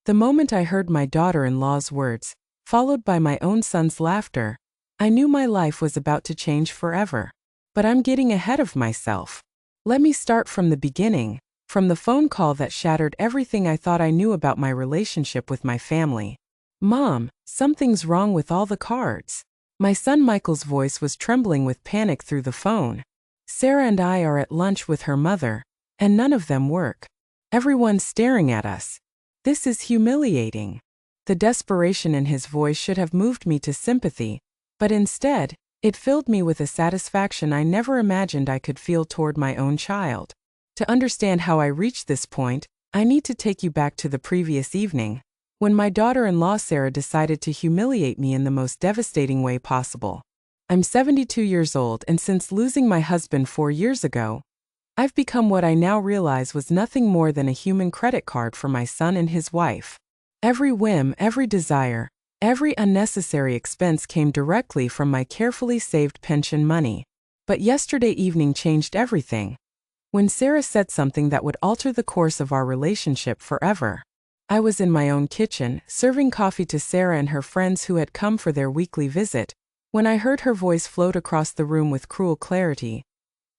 The moment I heard my daughter-in-law's words, followed by my own son's laughter, I knew my life was about to change forever. But I'm getting ahead of myself. Let me start from the beginning, from the phone call that shattered everything I thought I knew about my relationship with my family. "Mom, something's wrong with all the cards." My son Michael's voice was trembling with panic through the phone. "Sarah and I are at lunch with her mother, and none of them work. Everyone's staring at us. This is humiliating." The desperation in his voice should have moved me to sympathy, but instead, it filled me with a satisfaction I never imagined I could feel toward my own child. To understand how I reached this point, I need to take you back to the previous evening, when my daughter-in-law Sarah decided to humiliate me in the most devastating way possible. I'm 72 years old, and since losing my husband 4 years ago, I've become what I now realize was nothing more than a human credit card for my son and his wife. Every whim, every desire, every unnecessary expense came directly from my carefully saved pension money. But yesterday evening changed everything. When Sarah said something that would alter the course of our relationship forever. I was in my own kitchen, serving coffee to Sarah and her friends who had come for their weekly visit, when I heard her voice float across the room with cruel clarity.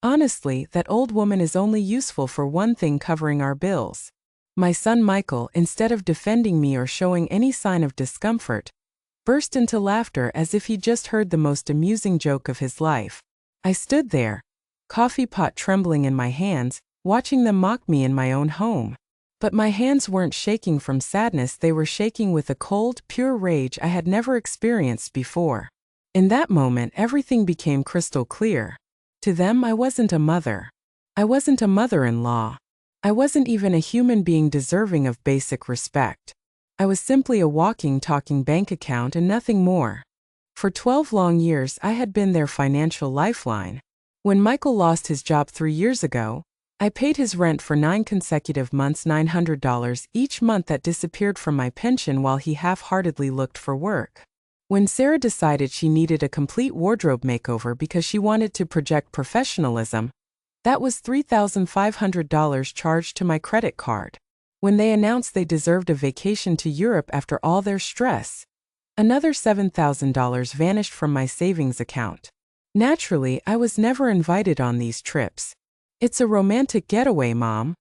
"Honestly, that old woman is only useful for one thing: covering our bills." My son Michael, instead of defending me or showing any sign of discomfort, burst into laughter as if he'd just heard the most amusing joke of his life. I stood there, coffee pot trembling in my hands, watching them mock me in my own home. But my hands weren't shaking from sadness, they were shaking with a cold, pure rage I had never experienced before. In that moment, everything became crystal clear. To them, I wasn't a mother. I wasn't a mother-in-law. I wasn't even a human being deserving of basic respect. I was simply a walking, talking bank account and nothing more. For 12 long years, I had been their financial lifeline. When Michael lost his job 3 years ago, I paid his rent for 9 consecutive months, $900 each month that disappeared from my pension while he half-heartedly looked for work. When Sarah decided she needed a complete wardrobe makeover because she wanted to project professionalism, that was $3,500 charged to my credit card. When they announced they deserved a vacation to Europe after all their stress, another $7,000 vanished from my savings account. Naturally, I was never invited on these trips. "It's a romantic getaway, Mom,"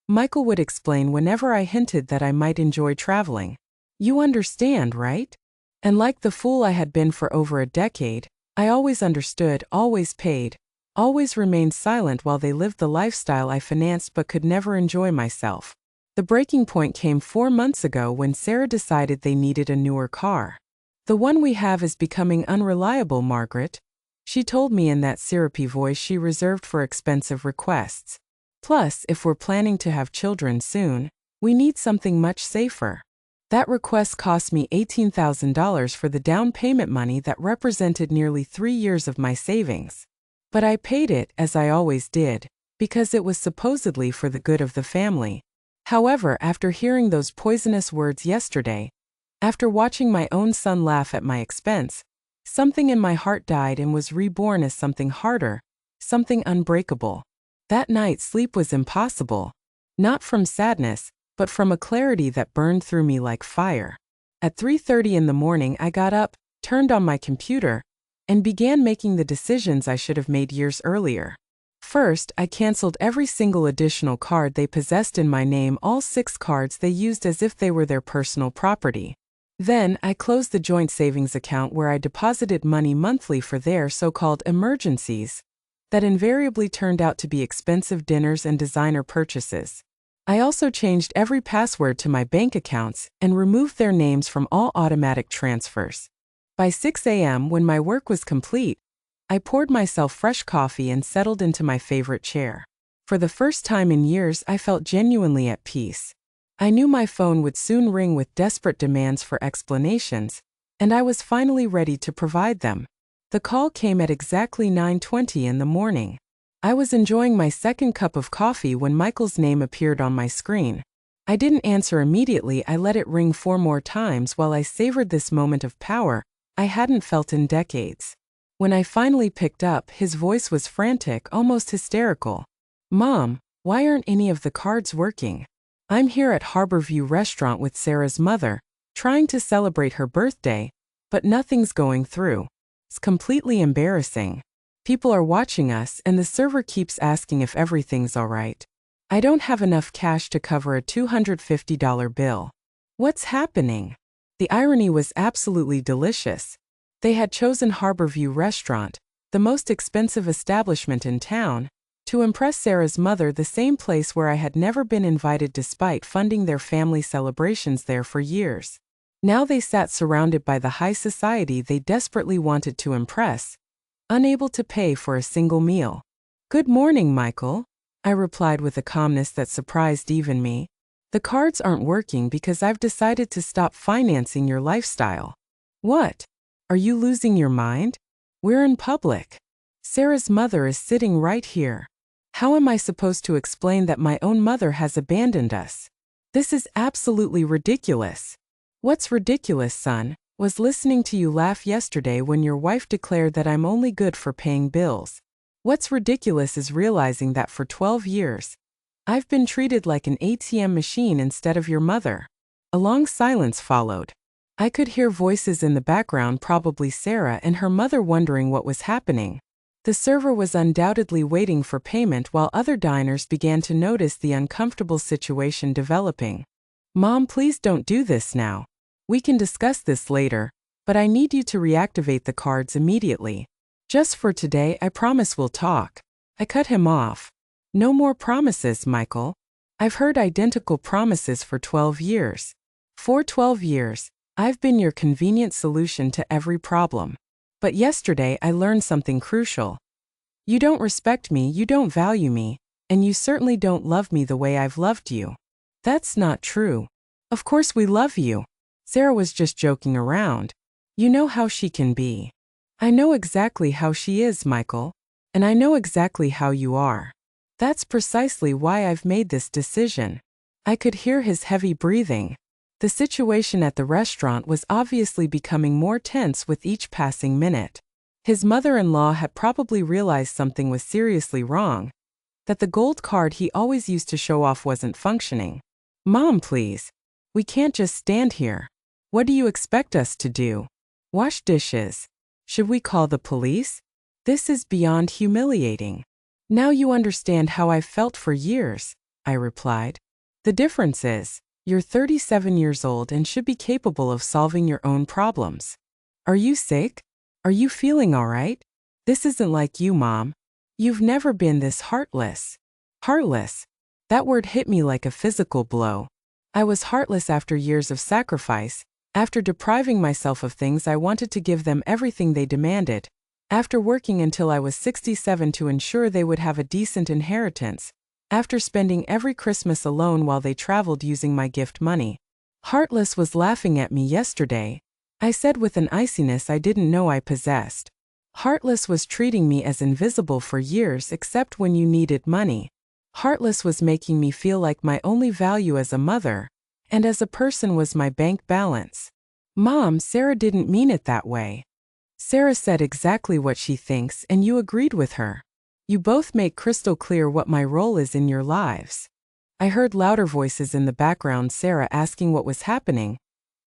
Michael would explain whenever I hinted that I might enjoy traveling. "You understand, right?" And like the fool I had been for over a decade, I always understood, always paid, always remained silent while they lived the lifestyle I financed but could never enjoy myself. The breaking point came 4 months ago when Sarah decided they needed a newer car. "The one we have is becoming unreliable, Margaret," she told me in that syrupy voice she reserved for expensive requests. "Plus, if we're planning to have children soon, we need something much safer." That request cost me $18,000 for the down payment money that represented nearly 3 years of my savings. But I paid it, as I always did, because it was supposedly for the good of the family. However, after hearing those poisonous words yesterday, after watching my own son laugh at my expense, something in my heart died and was reborn as something harder, something unbreakable. That night, sleep was impossible. Not from sadness, but from a clarity that burned through me like fire. At 3:30 in the morning, I got up, turned on my computer, and began making the decisions I should have made years earlier. First, I canceled every single additional card they possessed in my name, all 6 cards they used as if they were their personal property. Then, I closed the joint savings account where I deposited money monthly for their so-called emergencies, that invariably turned out to be expensive dinners and designer purchases. I also changed every password to my bank accounts and removed their names from all automatic transfers. By 6 a.m., when my work was complete, I poured myself fresh coffee and settled into my favorite chair. For the first time in years, I felt genuinely at peace. I knew my phone would soon ring with desperate demands for explanations, and I was finally ready to provide them. The call came at exactly 9:20 in the morning. I was enjoying my second cup of coffee when Michael's name appeared on my screen. I didn't answer immediately. I let it ring 4 more times while I savored this moment of power I hadn't felt in decades. When I finally picked up, his voice was frantic, almost hysterical. "Mom, why aren't any of the cards working?" I'm here at Harborview Restaurant with Sarah's mother, trying to celebrate her birthday, but nothing's going through. It's completely embarrassing. People are watching us and the server keeps asking if everything's all right. I don't have enough cash to cover a $250 bill. What's happening? The irony was absolutely delicious. They had chosen Harborview Restaurant, the most expensive establishment in town, to impress Sarah's mother, the same place where I had never been invited despite funding their family celebrations there for years. Now they sat surrounded by the high society they desperately wanted to impress, unable to pay for a single meal. "Good morning, Michael," I replied with a calmness that surprised even me. "The cards aren't working because I've decided to stop financing your lifestyle." "What? Are you losing your mind? We're in public. Sarah's mother is sitting right here. How am I supposed to explain that my own mother has abandoned us? This is absolutely ridiculous." "What's ridiculous, son, was listening to you laugh yesterday when your wife declared that I'm only good for paying bills. What's ridiculous is realizing that for 12 years, I've been treated like an ATM machine instead of your mother." A long silence followed. I could hear voices in the background, probably Sarah and her mother, wondering what was happening. The server was undoubtedly waiting for payment while other diners began to notice the uncomfortable situation developing. "Mom, please don't do this now. We can discuss this later, but I need you to reactivate the cards immediately. Just for today, I promise we'll talk." I cut him off. "No more promises, Michael. I've heard identical promises for 12 years. For 12 years, I've been your convenient solution to every problem. But yesterday I learned something crucial. You don't respect me, you don't value me, and you certainly don't love me the way I've loved you." "That's not true. Of course we love you. Sarah was just joking around. You know how she can be." "I know exactly how she is, Michael. And I know exactly how you are. That's precisely why I've made this decision." I could hear his heavy breathing. The situation at the restaurant was obviously becoming more tense with each passing minute. His mother-in-law had probably realized something was seriously wrong, that the gold card he always used to show off wasn't functioning. "Mom, please. We can't just stand here. What do you expect us to do? Wash dishes? Should we call the police? This is beyond humiliating." "Now you understand how I've felt for years," I replied. "The difference is, you're 37 years old and should be capable of solving your own problems. Are you sick? Are you feeling all right? This isn't like you, Mom. You've never been this heartless." Heartless? That word hit me like a physical blow. I was heartless after years of sacrifice, after depriving myself of things I wanted to give them everything they demanded, after working until I was 67 to ensure they would have a decent inheritance, after spending every Christmas alone while they traveled using my gift money. Heartless was laughing at me yesterday, I said with an iciness I didn't know I possessed. Heartless was treating me as invisible for years except when you needed money. Heartless was making me feel like my only value as a mother and as a person was my bank balance. "Mom, Sarah didn't mean it that way. Sarah said exactly what she thinks and you agreed with her. You both make crystal clear what my role is in your lives." I heard louder voices in the background, Sarah asking what was happening,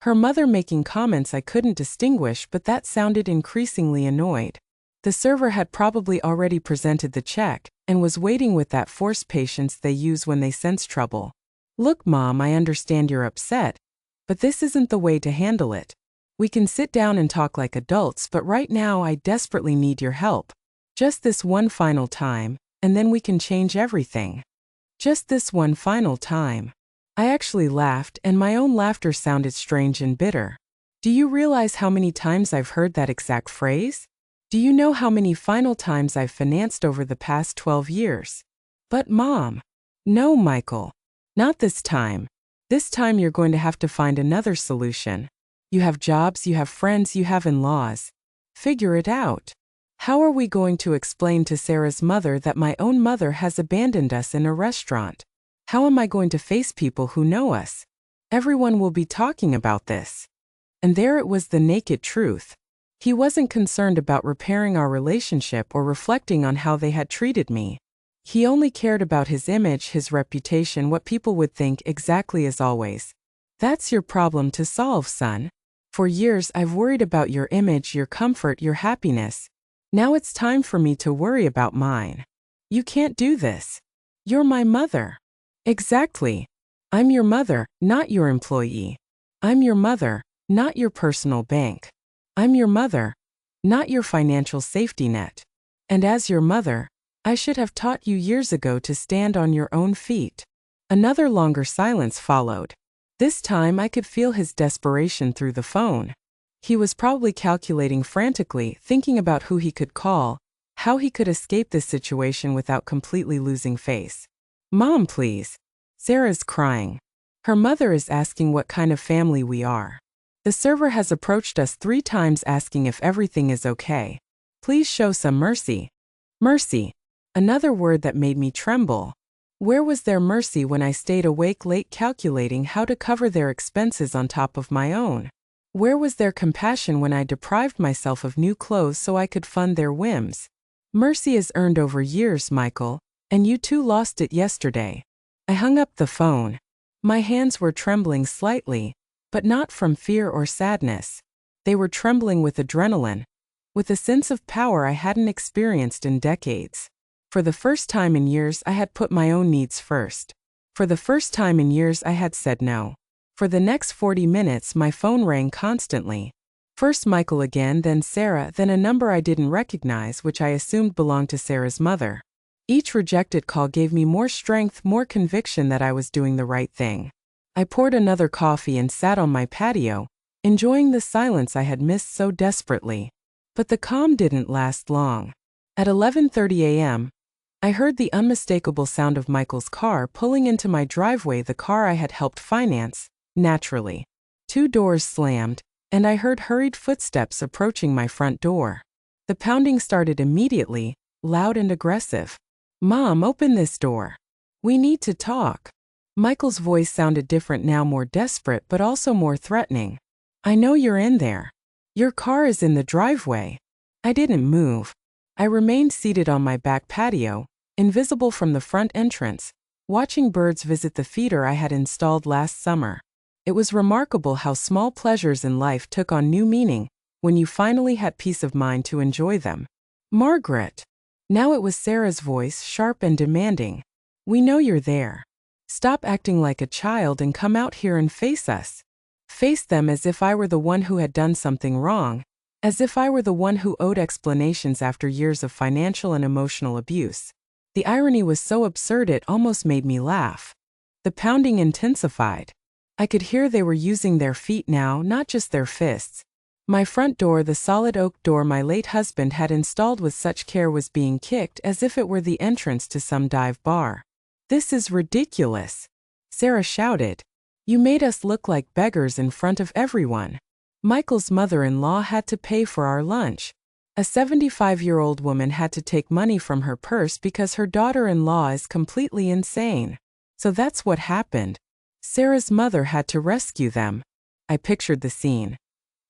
her mother making comments I couldn't distinguish, but that sounded increasingly annoyed. The server had probably already presented the check and was waiting with that forced patience they use when they sense trouble. "Look, Mom, I understand you're upset, but this isn't the way to handle it. We can sit down and talk like adults, but right now I desperately need your help. Just this one final time, and then we can change everything. Just this one final time." I actually laughed, and my own laughter sounded strange and bitter. Do you realize how many times I've heard that exact phrase? Do you know how many final times I've financed over the past 12 years? "But Mom." "No, Michael. Not this time. This time you're going to have to find another solution. You have jobs, you have friends, you have in-laws. Figure it out. How are we going to explain to Sarah's mother that my own mother has abandoned us in a restaurant? How am I going to face people who know us? Everyone will be talking about this." And there it was, the naked truth. He wasn't concerned about repairing our relationship or reflecting on how they had treated me. He only cared about his image, his reputation, what people would think, exactly as always. That's your problem to solve, son. For years I've worried about your image, your comfort, your happiness. Now it's time for me to worry about mine. You can't do this. You're my mother. Exactly. I'm your mother, not your employee. I'm your mother, not your personal bank. I'm your mother, not your financial safety net. And as your mother, I should have taught you years ago to stand on your own feet. Another longer silence followed. This time I could feel his desperation through the phone. He was probably calculating frantically, thinking about who he could call, how he could escape this situation without completely losing face. Mom, please. Sarah's crying. Her mother is asking what kind of family we are. The server has approached us 3 times asking if everything is okay. Please show some mercy. Mercy. Another word that made me tremble. Where was their mercy when I stayed awake late calculating how to cover their expenses on top of my own? Where was their compassion when I deprived myself of new clothes so I could fund their whims? Mercy is earned over years, Michael, and you too lost it yesterday. I hung up the phone. My hands were trembling slightly, but not from fear or sadness. They were trembling with adrenaline, with a sense of power I hadn't experienced in decades. For the first time in years I had put my own needs first. For the first time in years I had said no. For the next 40 minutes my phone rang constantly. First Michael again, then Sarah, then a number I didn't recognize which I assumed belonged to Sarah's mother. Each rejected call gave me more strength, more conviction that I was doing the right thing. I poured another coffee and sat on my patio, enjoying the silence I had missed so desperately. But the calm didn't last long. At 11:30 a.m., I heard the unmistakable sound of Michael's car pulling into my driveway, the car I had helped finance, naturally. 2 doors slammed, and I heard hurried footsteps approaching my front door. The pounding started immediately, loud and aggressive. Mom, open this door. We need to talk. Michael's voice sounded different now, more desperate but also more threatening. I know you're in there. Your car is in the driveway. I didn't move. I remained seated on my back patio, invisible from the front entrance, watching birds visit the feeder I had installed last summer. It was remarkable how small pleasures in life took on new meaning when you finally had peace of mind to enjoy them. Margaret. Now it was Sarah's voice, sharp and demanding. We know you're there. Stop acting like a child and come out here and face us. Face them as if I were the one who had done something wrong, as if I were the one who owed explanations after years of financial and emotional abuse. The irony was so absurd it almost made me laugh. The pounding intensified. I could hear they were using their feet now, not just their fists. My front door, the solid oak door my late husband had installed with such care, was being kicked as if it were the entrance to some dive bar. This is ridiculous, Sarah shouted. You made us look like beggars in front of everyone. Michael's mother-in-law had to pay for our lunch. A 75-year-old woman had to take money from her purse because her daughter-in-law is completely insane. So that's what happened. Sarah's mother had to rescue them. I pictured the scene.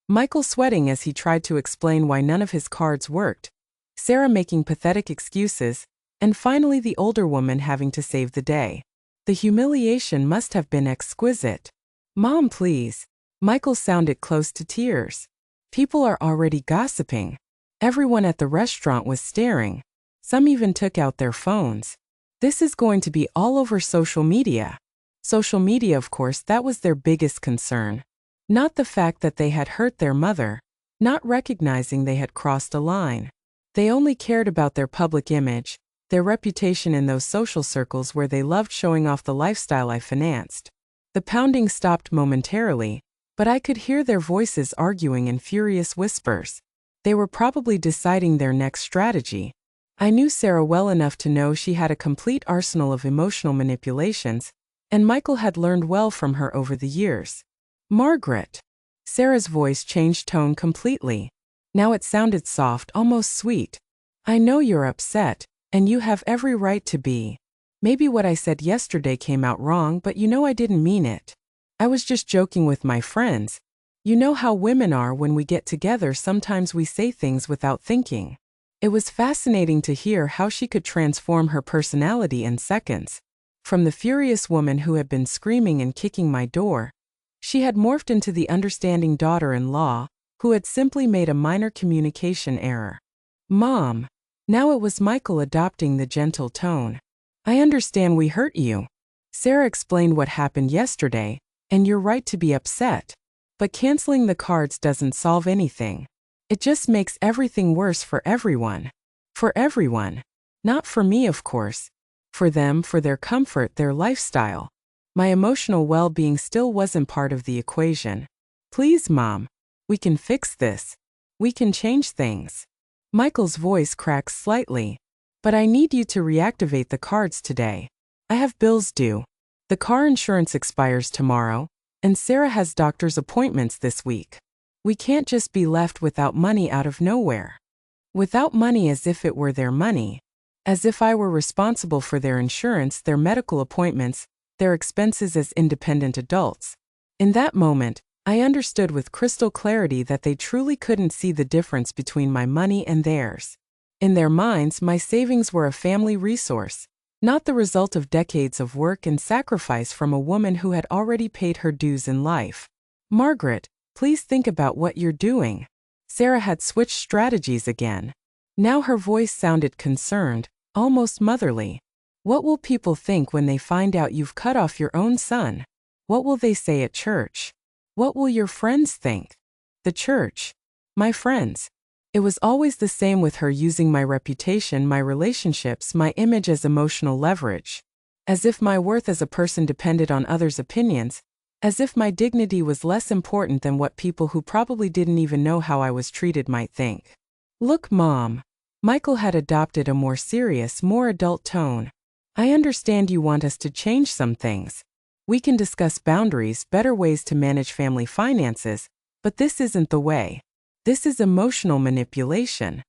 Michael sweating as he tried to explain why none of his cards worked, Sarah making pathetic excuses, and finally the older woman having to save the day. The humiliation must have been exquisite. Mom, please. Michael sounded close to tears. People are already gossiping. Everyone at the restaurant was staring. Some even took out their phones. This is going to be all over social media. Social media, of course, that was their biggest concern. Not the fact that they had hurt their mother, not recognizing they had crossed a line. They only cared about their public image, their reputation in those social circles where they loved showing off the lifestyle I financed. The pounding stopped momentarily, but I could hear their voices arguing in furious whispers. They were probably deciding their next strategy. I knew Sarah well enough to know she had a complete arsenal of emotional manipulations, and Michael had learned well from her over the years. Margaret. Sarah's voice changed tone completely. Now it sounded soft, almost sweet. I know you're upset, and you have every right to be. Maybe what I said yesterday came out wrong, but you know I didn't mean it. I was just joking with my friends. You know how women are when we get together, sometimes we say things without thinking. It was fascinating to hear how she could transform her personality in seconds. From the furious woman who had been screaming and kicking my door, she had morphed into the understanding daughter-in-law who had simply made a minor communication error. "Mom." Now it was Michael adopting the gentle tone. "I understand we hurt you. Sarah explained what happened yesterday, and you're right to be upset. But canceling the cards doesn't solve anything. It just makes everything worse for everyone. For everyone. Not for me, of course. For them, for their comfort, their lifestyle. My emotional well-being still wasn't part of the equation. Please, Mom. We can fix this. We can change things." Michael's voice cracks slightly. "But I need you to reactivate the cards today. I have bills due. The car insurance expires tomorrow, and Sarah has doctor's appointments this week. We can't just be left without money out of nowhere. Without money as if it were their money. As if I were responsible for their insurance, their medical appointments, their expenses as independent adults." In that moment, I understood with crystal clarity that they truly couldn't see the difference between my money and theirs. In their minds, my savings were a family resource, not the result of decades of work and sacrifice from a woman who had already paid her dues in life. "Margaret, please think about what you're doing." Sarah had switched strategies again. Now her voice sounded concerned, almost motherly. "What will people think when they find out you've cut off your own son? What will they say at church? What will your friends think?" The church. My friends. It was always the same with her, using my reputation, my relationships, my image as emotional leverage. As if my worth as a person depended on others' opinions. As if my dignity was less important than what people who probably didn't even know how I was treated might think. "Look, Mom." Michael had adopted a more serious, more adult tone. "I understand you want us to change some things. We can discuss boundaries, better ways to manage family finances, but this isn't the way. This is emotional manipulation."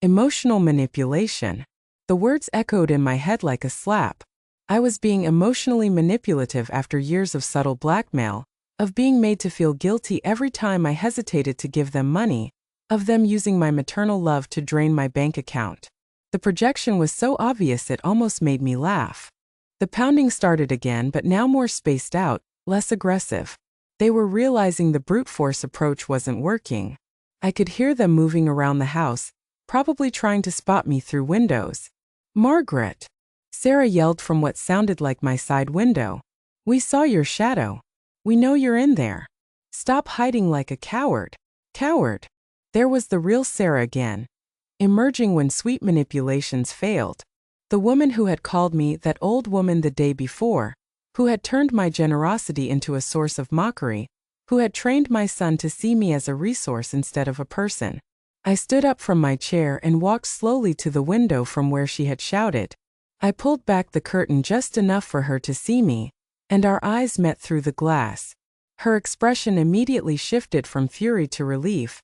Emotional manipulation. The words echoed in my head like a slap. I was being emotionally manipulative after years of subtle blackmail, of being made to feel guilty every time I hesitated to give them money, of them using my maternal love to drain my bank account. The projection was so obvious it almost made me laugh. The pounding started again, but now more spaced out, less aggressive. They were realizing the brute force approach wasn't working. I could hear them moving around the house, probably trying to spot me through windows. "Margaret!" Sarah yelled from what sounded like my side window. "We saw your shadow. We know you're in there. Stop hiding like a coward." Coward. There was the real Sarah again, emerging when sweet manipulations failed. The woman who had called me that old woman the day before, who had turned my generosity into a source of mockery, who had trained my son to see me as a resource instead of a person. I stood up from my chair and walked slowly to the window from where she had shouted. I pulled back the curtain just enough for her to see me, and our eyes met through the glass. Her expression immediately shifted from fury to relief,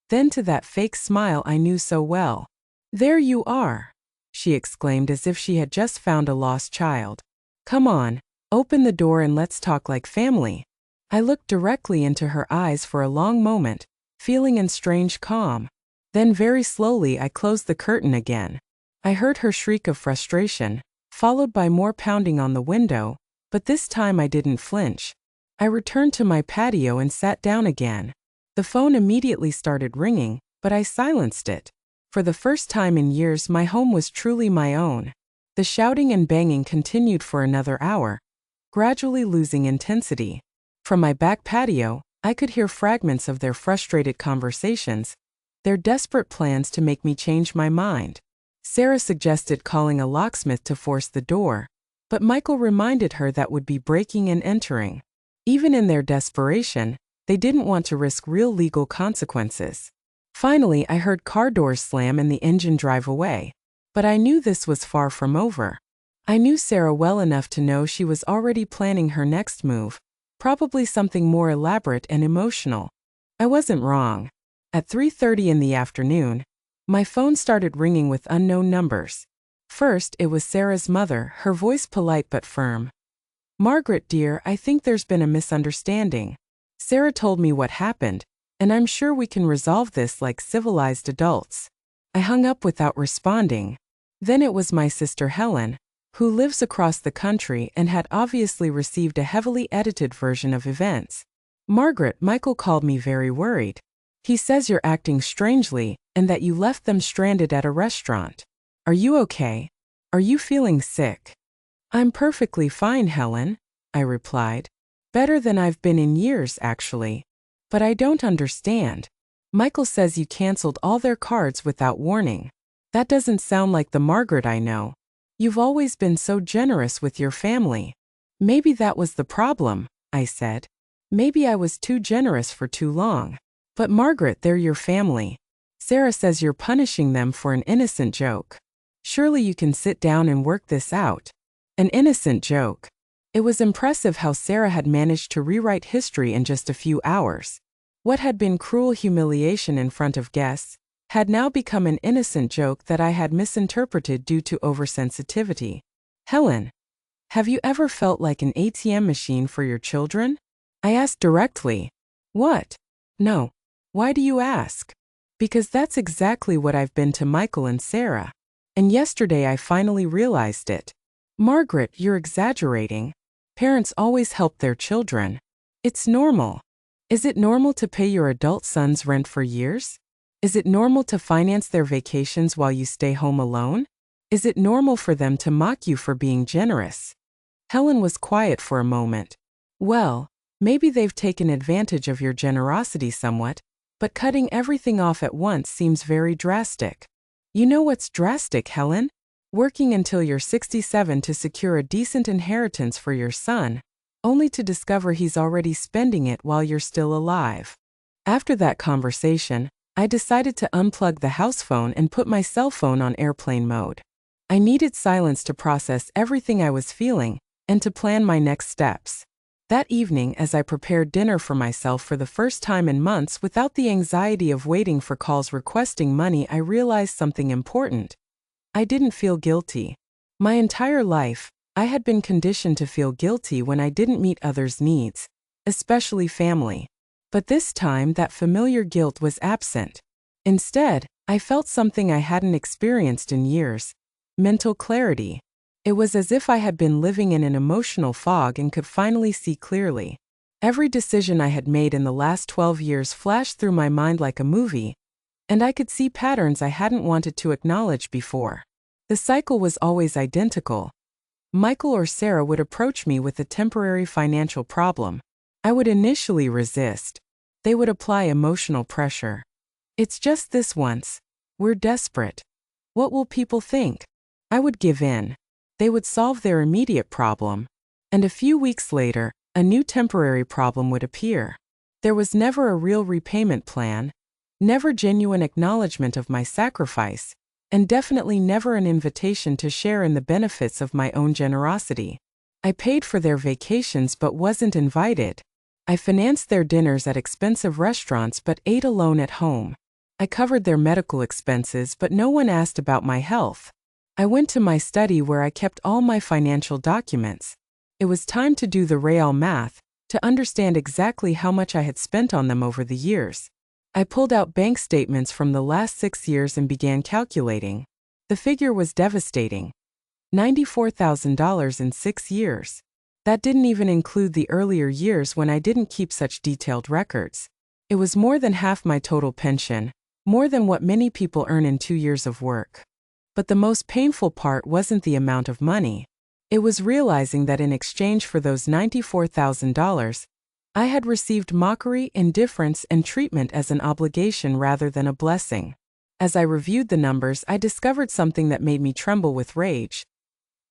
then to that fake smile I knew so well. "There you are," she exclaimed as if she had just found a lost child. "Come on, open the door and let's talk like family." I looked directly into her eyes for a long moment, feeling in strange calm. Then very slowly I closed the curtain again. I heard her shriek of frustration, followed by more pounding on the window, but this time I didn't flinch. I returned to my patio and sat down again. The phone immediately started ringing, but I silenced it. For the first time in years, my home was truly my own. The shouting and banging continued for another hour, gradually losing intensity. From my back patio, I could hear fragments of their frustrated conversations, their desperate plans to make me change my mind. Sarah suggested calling a locksmith to force the door, but Michael reminded her that would be breaking and entering. Even in their desperation, they didn't want to risk real legal consequences. Finally, I heard car doors slam and the engine drive away. But I knew this was far from over. I knew Sarah well enough to know she was already planning her next move, probably something more elaborate and emotional. I wasn't wrong. At 3:30 in the afternoon, my phone started ringing with unknown numbers. First, it was Sarah's mother, her voice polite but firm. "Margaret, dear, I think there's been a misunderstanding. Sarah told me what happened, and I'm sure we can resolve this like civilized adults." I hung up without responding. Then it was my sister Helen, who lives across the country and had obviously received a heavily edited version of events. Margaret, Michael called me very worried. He says you're acting strangely and that you left them stranded at a restaurant. Are you okay? Are you feeling sick? I'm perfectly fine, Helen, I replied. Better than I've been in years, actually. But I don't understand. Michael says you canceled all their cards without warning. That doesn't sound like the Margaret I know. You've always been so generous with your family. Maybe that was the problem, I said. Maybe I was too generous for too long. But Margaret, they're your family. Sarah says you're punishing them for an innocent joke. Surely you can sit down and work this out. An innocent joke. It was impressive how Sarah had managed to rewrite history in just a few hours. What had been cruel humiliation in front of guests had now become an innocent joke that I had misinterpreted due to oversensitivity. Helen, have you ever felt like an ATM machine for your children? I asked directly. What? No. Why do you ask? Because that's exactly what I've been to Michael and Sarah. And yesterday I finally realized it. Margaret, you're exaggerating. Parents always help their children. It's normal. Is it normal to pay your adult son's rent for years? Is it normal to finance their vacations while you stay home alone? Is it normal for them to mock you for being generous? Helen was quiet for a moment. Well, maybe they've taken advantage of your generosity somewhat, but cutting everything off at once seems very drastic. You know what's drastic, Helen? Working until you're 67 to secure a decent inheritance for your son, only to discover he's already spending it while you're still alive. After that conversation, I decided to unplug the house phone and put my cell phone on airplane mode. I needed silence to process everything I was feeling and to plan my next steps. That evening, as I prepared dinner for myself for the first time in months without the anxiety of waiting for calls requesting money, I realized something important. I didn't feel guilty. My entire life, I had been conditioned to feel guilty when I didn't meet others' needs, especially family. But this time, that familiar guilt was absent. Instead, I felt something I hadn't experienced in years: mental clarity. It was as if I had been living in an emotional fog and could finally see clearly. Every decision I had made in the last 12 years flashed through my mind like a movie, and I could see patterns I hadn't wanted to acknowledge before. The cycle was always identical. Michael or Sarah would approach me with a temporary financial problem. I would initially resist. They would apply emotional pressure. It's just this once. We're desperate. What will people think? I would give in. They would solve their immediate problem. And a few weeks later, a new temporary problem would appear. There was never a real repayment plan, never genuine acknowledgement of my sacrifice, and definitely never an invitation to share in the benefits of my own generosity. I paid for their vacations but wasn't invited. I financed their dinners at expensive restaurants but ate alone at home. I covered their medical expenses but no one asked about my health. I went to my study where I kept all my financial documents. It was time to do the real math, to understand exactly how much I had spent on them over the years. I pulled out bank statements from the last 6 years and began calculating. The figure was devastating. $94,000 in 6 years. That didn't even include the earlier years when I didn't keep such detailed records. It was more than half my total pension, more than what many people earn in 2 years of work. But the most painful part wasn't the amount of money. It was realizing that in exchange for those $94,000, I had received mockery, indifference, and treatment as an obligation rather than a blessing. As I reviewed the numbers, I discovered something that made me tremble with rage.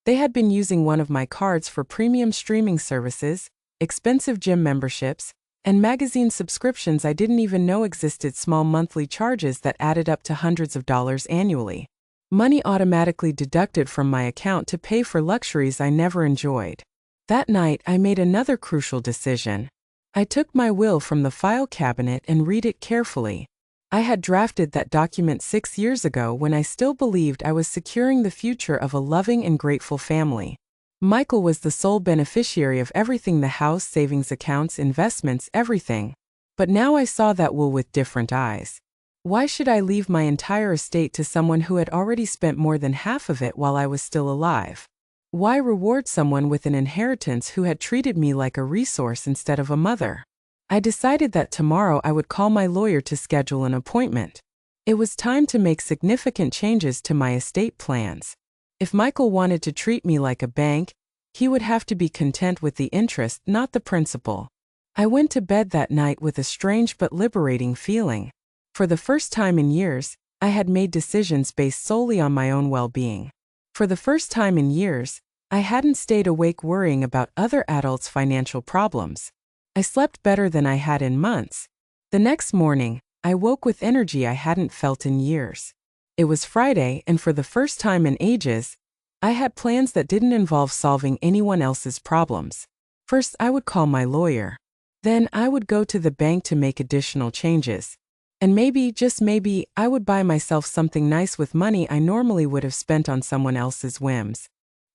They had been using one of my cards for premium streaming services, expensive gym memberships, and magazine subscriptions I didn't even know existed, small monthly charges that added up to hundreds of dollars annually. Money automatically deducted from my account to pay for luxuries I never enjoyed. That night, I made another crucial decision. I took my will from the file cabinet and read it carefully. I had drafted that document 6 years ago when I still believed I was securing the future of a loving and grateful family. Michael was the sole beneficiary of everything: the house, savings accounts, investments, everything. But now I saw that will with different eyes. Why should I leave my entire estate to someone who had already spent more than half of it while I was still alive? Why reward someone with an inheritance who had treated me like a resource instead of a mother? I decided that tomorrow I would call my lawyer to schedule an appointment. It was time to make significant changes to my estate plans. If Michael wanted to treat me like a bank, he would have to be content with the interest, not the principal. I went to bed that night with a strange but liberating feeling. For the first time in years, I had made decisions based solely on my own well-being. For the first time in years, I hadn't stayed awake worrying about other adults' financial problems. I slept better than I had in months. The next morning, I woke with energy I hadn't felt in years. It was Friday, and for the first time in ages, I had plans that didn't involve solving anyone else's problems. First, I would call my lawyer. Then, I would go to the bank to make additional changes. And maybe, just maybe, I would buy myself something nice with money I normally would have spent on someone else's whims.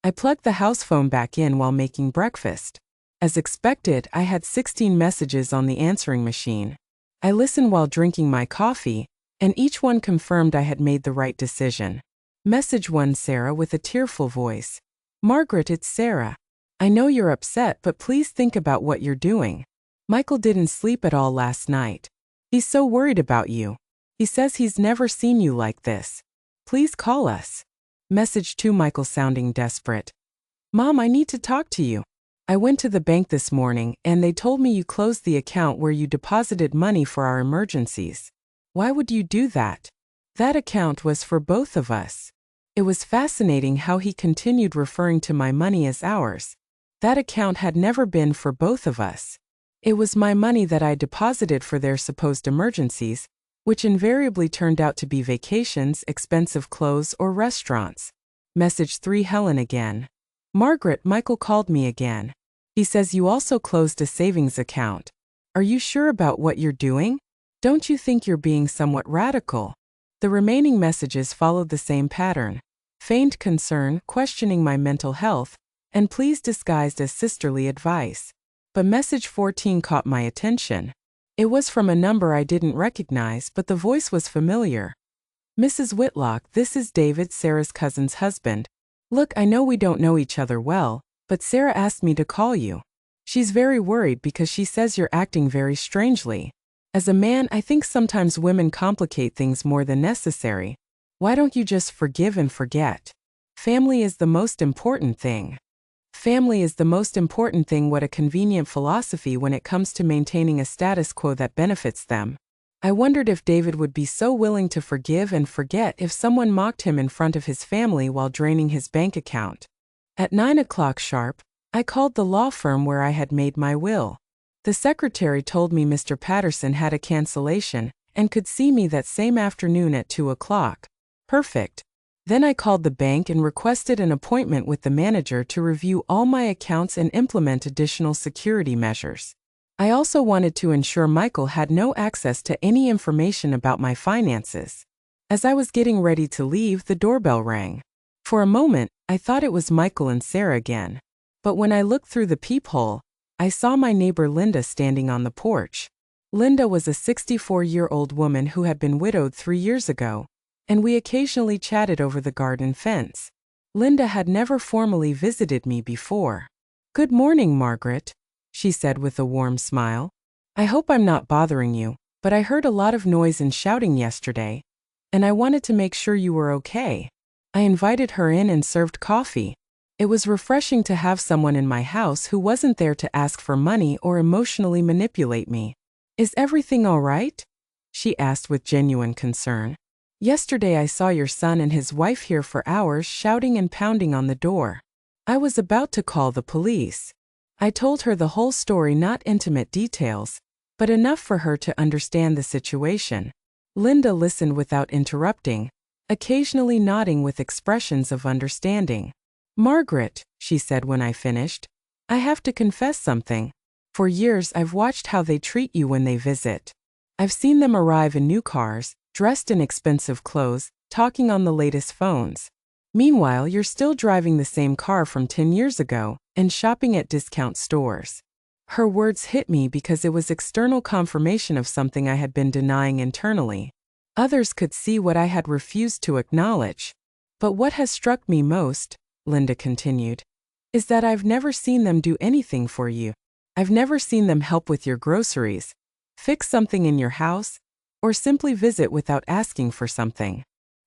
I plugged the house phone back in while making breakfast. As expected, I had 16 messages on the answering machine. I listened while drinking my coffee, and each one confirmed I had made the right decision. Message 1: Sarah with a tearful voice. Margaret, it's Sarah. I know you're upset, but please think about what you're doing. Michael didn't sleep at all last night. He's so worried about you. He says he's never seen you like this. Please call us. Message 2: Michael sounding desperate. Mom, I need to talk to you. I went to the bank this morning and they told me you closed the account where you deposited money for our emergencies. Why would you do that? That account was for both of us. It was fascinating how he continued referring to my money as ours. That account had never been for both of us. It was my money that I deposited for their supposed emergencies, which invariably turned out to be vacations, expensive clothes, or restaurants. Message 3: Helen again. Margaret, Michael called me again. He says you also closed a savings account. Are you sure about what you're doing? Don't you think you're being somewhat radical? The remaining messages followed the same pattern. Feigned concern, questioning my mental health, and pleas disguised as sisterly advice. But message 14 caught my attention. It was from a number I didn't recognize, but the voice was familiar. Mrs. Whitlock, this is David, Sarah's cousin's husband. Look, I know we don't know each other well, but Sarah asked me to call you. She's very worried because she says you're acting very strangely. As a man, I think sometimes women complicate things more than necessary. Why don't you just forgive and forget? Family is the most important thing. Family is the most important thing. What a convenient philosophy when it comes to maintaining a status quo that benefits them. I wondered if David would be so willing to forgive and forget if someone mocked him in front of his family while draining his bank account. At 9 o'clock sharp, I called the law firm where I had made my will. The secretary told me Mr. Patterson had a cancellation and could see me that same afternoon at 2 o'clock. Perfect. Then I called the bank and requested an appointment with the manager to review all my accounts and implement additional security measures. I also wanted to ensure Michael had no access to any information about my finances. As I was getting ready to leave, the doorbell rang. For a moment, I thought it was Michael and Sarah again. But when I looked through the peephole, I saw my neighbor Linda standing on the porch. Linda was a 64-year-old woman who had been widowed 3 years ago, and we occasionally chatted over the garden fence. Linda had never formally visited me before. Good morning, Margaret, she said with a warm smile. I hope I'm not bothering you, but I heard a lot of noise and shouting yesterday, and I wanted to make sure you were okay. I invited her in and served coffee. It was refreshing to have someone in my house who wasn't there to ask for money or emotionally manipulate me. Is everything all right? She asked with genuine concern. Yesterday I saw your son and his wife here for hours shouting and pounding on the door. I was about to call the police. I told her the whole story, not intimate details, but enough for her to understand the situation. Linda listened without interrupting, occasionally nodding with expressions of understanding. Margaret, she said when I finished, I have to confess something. For years I've watched how they treat you when they visit. I've seen them arrive in new cars, dressed in expensive clothes, talking on the latest phones. Meanwhile, you're still driving the same car from 10 years ago and shopping at discount stores. Her words hit me because it was external confirmation of something I had been denying internally. Others could see what I had refused to acknowledge. But what has struck me most, Linda continued, is that I've never seen them do anything for you. I've never seen them help with your groceries, fix something in your house, or simply visit without asking for something.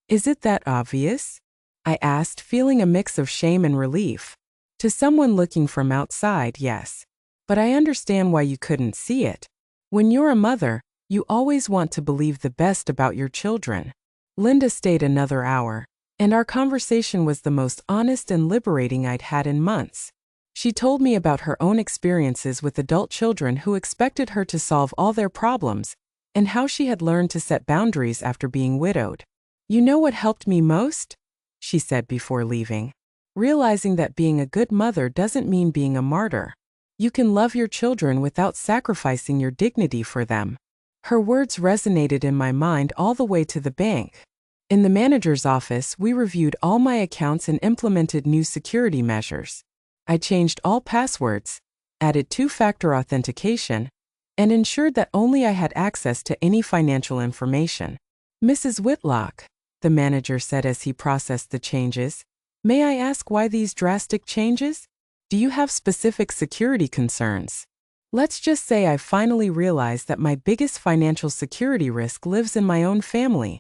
Is it that obvious? I asked, feeling a mix of shame and relief. To someone looking from outside, yes. But I understand why you couldn't see it. When you're a mother, you always want to believe the best about your children. Linda stayed another hour, and our conversation was the most honest and liberating I'd had in months. She told me about her own experiences with adult children who expected her to solve all their problems, and how she had learned to set boundaries after being widowed. You know what helped me most? She said before leaving. Realizing that being a good mother doesn't mean being a martyr. You can love your children without sacrificing your dignity for them. Her words resonated in my mind all the way to the bank. In the manager's office, we reviewed all my accounts and implemented new security measures. I changed all passwords, added two-factor authentication, and ensured that only I had access to any financial information. Mrs. Whitlock, the manager said as he processed the changes, may I ask why these drastic changes? Do you have specific security concerns? Let's just say I've finally realized that my biggest financial security risk lives in my own family,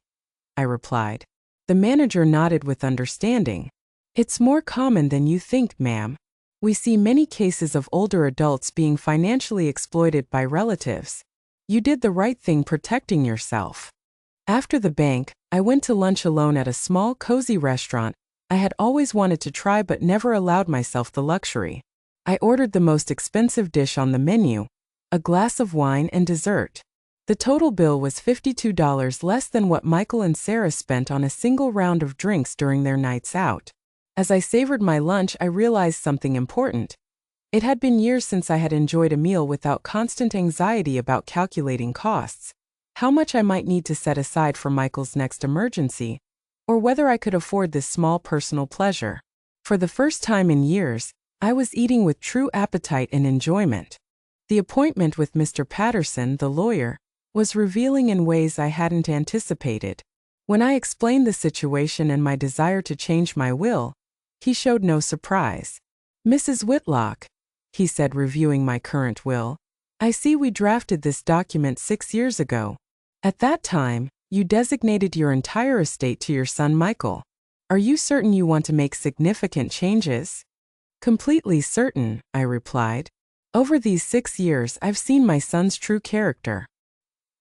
I replied. The manager nodded with understanding. It's more common than you think, ma'am. We see many cases of older adults being financially exploited by relatives. You did the right thing protecting yourself. After the bank, I went to lunch alone at a small, cozy restaurant I had always wanted to try but never allowed myself the luxury. I ordered the most expensive dish on the menu, a glass of wine and dessert. The total bill was $52 less than what Michael and Sarah spent on a single round of drinks during their nights out. As I savored my lunch, I realized something important. It had been years since I had enjoyed a meal without constant anxiety about calculating costs, how much I might need to set aside for Michael's next emergency, or whether I could afford this small personal pleasure. For the first time in years, I was eating with true appetite and enjoyment. The appointment with Mr. Patterson, the lawyer, was revealing in ways I hadn't anticipated. When I explained the situation and my desire to change my will, he showed no surprise. Mrs. Whitlock, he said, reviewing my current will, I see we drafted this document 6 years ago. At that time, you designated your entire estate to your son Michael. Are you certain you want to make significant changes? Completely certain, I replied. Over these 6 years, I've seen my son's true character.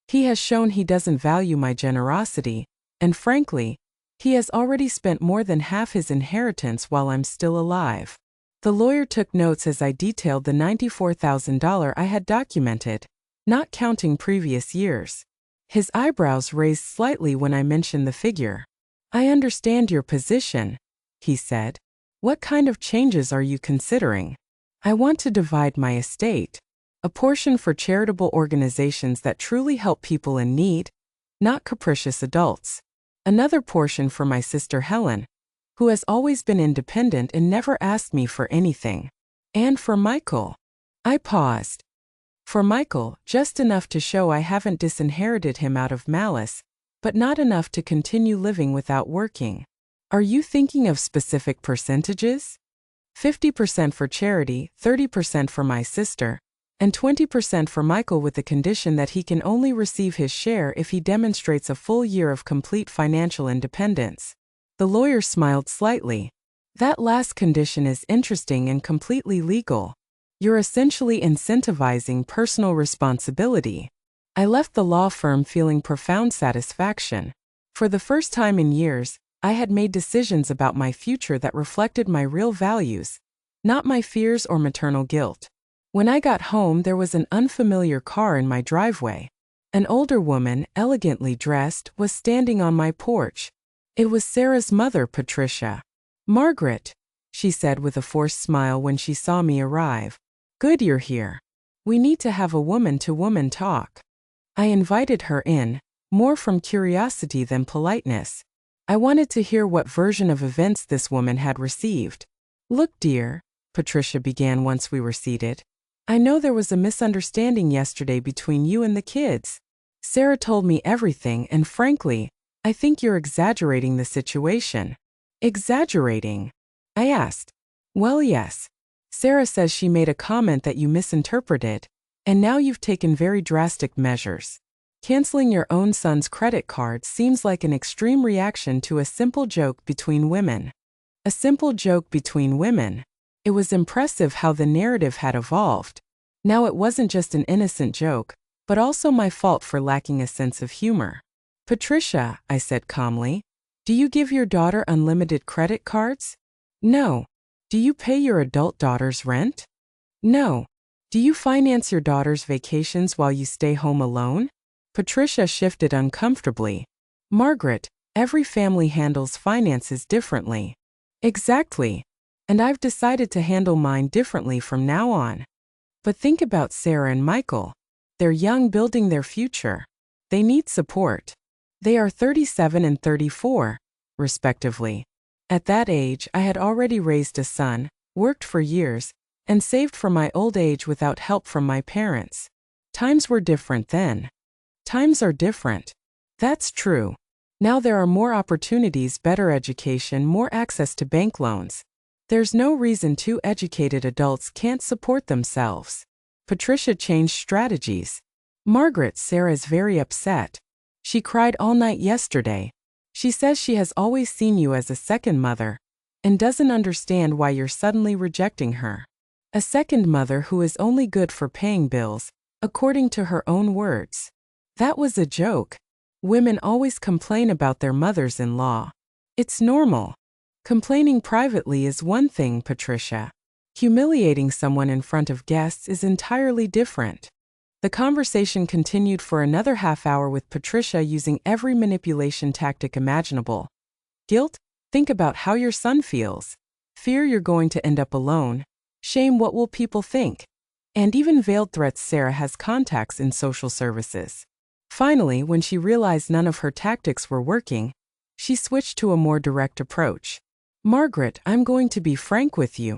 He has shown he doesn't value my generosity, and frankly, he has already spent more than half his inheritance while I'm still alive. The lawyer took notes as I detailed the $94,000 I had documented, not counting previous years. His eyebrows raised slightly when I mentioned the figure. I understand your position, he said. What kind of changes are you considering? I want to divide my estate. A portion for charitable organizations that truly help people in need, not capricious adults. Another portion for my sister Helen, who has always been independent and never asked me for anything. And for Michael. I paused. For Michael, just enough to show I haven't disinherited him out of malice, but not enough to continue living without working. Are you thinking of specific percentages? 50% for charity, 30% for my sister, and 20% for Michael, with the condition that he can only receive his share if he demonstrates a full year of complete financial independence. The lawyer smiled slightly. That last condition is interesting and completely legal. You're essentially incentivizing personal responsibility. I left the law firm feeling profound satisfaction. For the first time in years, I had made decisions about my future that reflected my real values, not my fears or maternal guilt. When I got home, there was an unfamiliar car in my driveway. An older woman, elegantly dressed, was standing on my porch. It was Sarah's mother, Patricia. Margaret, she said with a forced smile when she saw me arrive. Good you're here. We need to have a woman-to-woman talk. I invited her in, more from curiosity than politeness. I wanted to hear what version of events this woman had received. Look, dear, Patricia began once we were seated. I know there was a misunderstanding yesterday between you and the kids. Sarah told me everything, and frankly, I think you're exaggerating the situation. Exaggerating? I asked. Well, yes. Sarah says she made a comment that you misinterpreted, and now you've taken very drastic measures. Canceling your own son's credit card seems like an extreme reaction to a simple joke between women. A simple joke between women. It was impressive how the narrative had evolved. Now it wasn't just an innocent joke, but also my fault for lacking a sense of humor. Patricia, I said calmly, do you give your daughter unlimited credit cards? No. Do you pay your adult daughter's rent? No. Do you finance your daughter's vacations while you stay home alone? Patricia shifted uncomfortably. Margaret, every family handles finances differently. Exactly. And I've decided to handle mine differently from now on. But think about Sarah and Michael. They're young, building their future. They need support. They are 37 and 34, respectively. At that age, I had already raised a son, worked for years, and saved for my old age without help from my parents. Times were different then. Times are different. That's true. Now there are more opportunities, better education, more access to bank loans. There's no reason two educated adults can't support themselves. Patricia changed strategies. Margaret, Sarah is very upset. She cried all night yesterday. She says she has always seen you as a second mother, and doesn't understand why you're suddenly rejecting her. A second mother who is only good for paying bills, according to her own words. That was a joke. Women always complain about their mothers-in-law. It's normal. Complaining privately is one thing, Patricia. Humiliating someone in front of guests is entirely different. The conversation continued for another half hour with Patricia using every manipulation tactic imaginable. Guilt? Think about how your son feels. Fear you're going to end up alone. Shame, what will people think? And even veiled threats. Sarah has contacts in social services. Finally, when she realized none of her tactics were working, she switched to a more direct approach. Margaret, I'm going to be frank with you.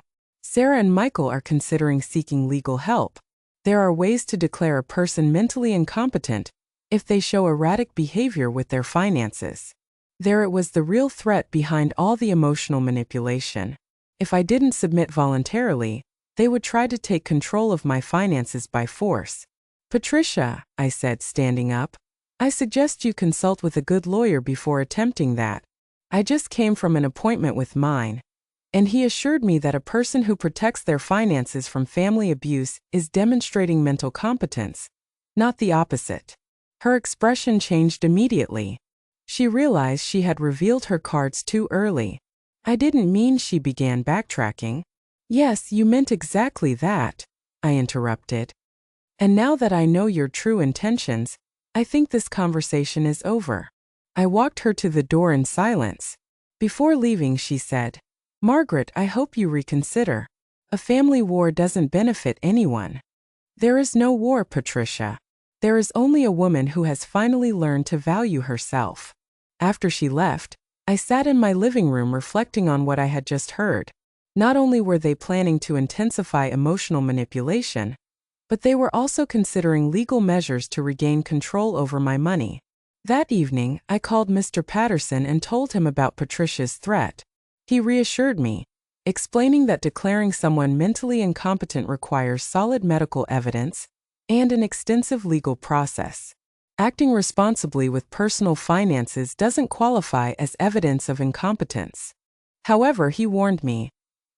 Sarah and Michael are considering seeking legal help. There are ways to declare a person mentally incompetent if they show erratic behavior with their finances. There it was, the real threat behind all the emotional manipulation. If I didn't submit voluntarily, they would try to take control of my finances by force. Patricia, I said, standing up, I suggest you consult with a good lawyer before attempting that. I just came from an appointment with mine, and he assured me that a person who protects their finances from family abuse is demonstrating mental competence, not the opposite. Her expression changed immediately. She realized she had revealed her cards too early. I didn't mean, she began backtracking. Yes, you meant exactly that, I interrupted. And now that I know your true intentions, I think this conversation is over. I walked her to the door in silence. Before leaving, she said, Margaret, I hope you reconsider. A family war doesn't benefit anyone. There is no war, Patricia. There is only a woman who has finally learned to value herself. After she left, I sat in my living room reflecting on what I had just heard. Not only were they planning to intensify emotional manipulation, but they were also considering legal measures to regain control over my money. That evening, I called Mr. Patterson and told him about Patricia's threat. He reassured me, explaining that declaring someone mentally incompetent requires solid medical evidence and an extensive legal process. Acting responsibly with personal finances doesn't qualify as evidence of incompetence. However, he warned me,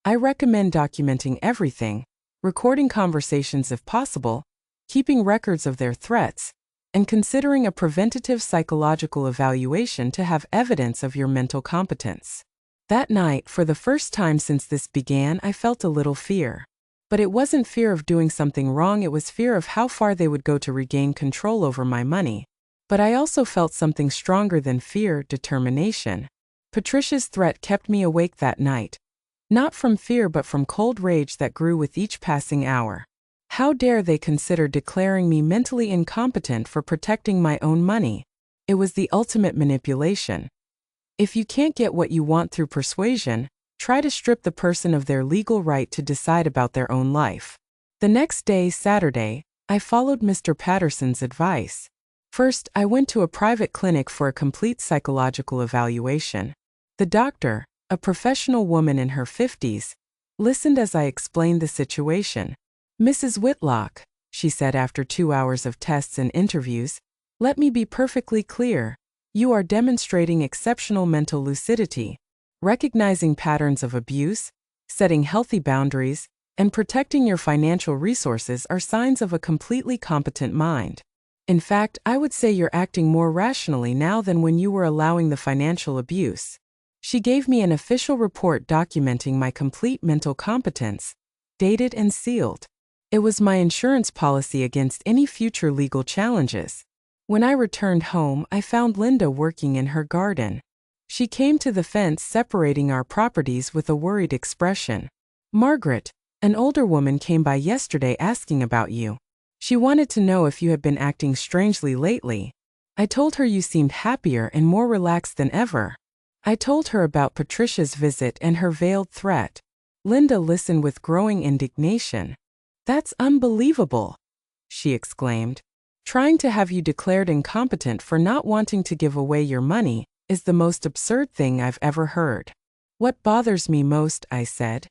I recommend documenting everything, recording conversations if possible, keeping records of their threats, and considering a preventative psychological evaluation to have evidence of your mental competence. That night, for the first time since this began, I felt a little fear. But it wasn't fear of doing something wrong, it was fear of how far they would go to regain control over my money. But I also felt something stronger than fear, determination. Patricia's threat kept me awake that night. Not from fear but from cold rage that grew with each passing hour. How dare they consider declaring me mentally incompetent for protecting my own money? It was the ultimate manipulation. If you can't get what you want through persuasion, try to strip the person of their legal right to decide about their own life. The next day, Saturday, I followed Mr. Patterson's advice. First, I went to a private clinic for a complete psychological evaluation. The doctor, a professional woman in her 50s, listened as I explained the situation. "Mrs. Whitlock," she said after 2 hours of tests and interviews, "let me be perfectly clear. You are demonstrating exceptional mental lucidity, recognizing patterns of abuse, setting healthy boundaries, and protecting your financial resources are signs of a completely competent mind. In fact, I would say you're acting more rationally now than when you were allowing the financial abuse." She gave me an official report documenting my complete mental competence, dated and sealed. It was my insurance policy against any future legal challenges. When I returned home, I found Linda working in her garden. She came to the fence separating our properties with a worried expression. "Margaret, an older woman came by yesterday asking about you. She wanted to know if you had been acting strangely lately. I told her you seemed happier and more relaxed than ever." I told her about Patricia's visit and her veiled threat. Linda listened with growing indignation. "That's unbelievable," she exclaimed. "Trying to have you declared incompetent for not wanting to give away your money is the most absurd thing I've ever heard." "What bothers me most," I said,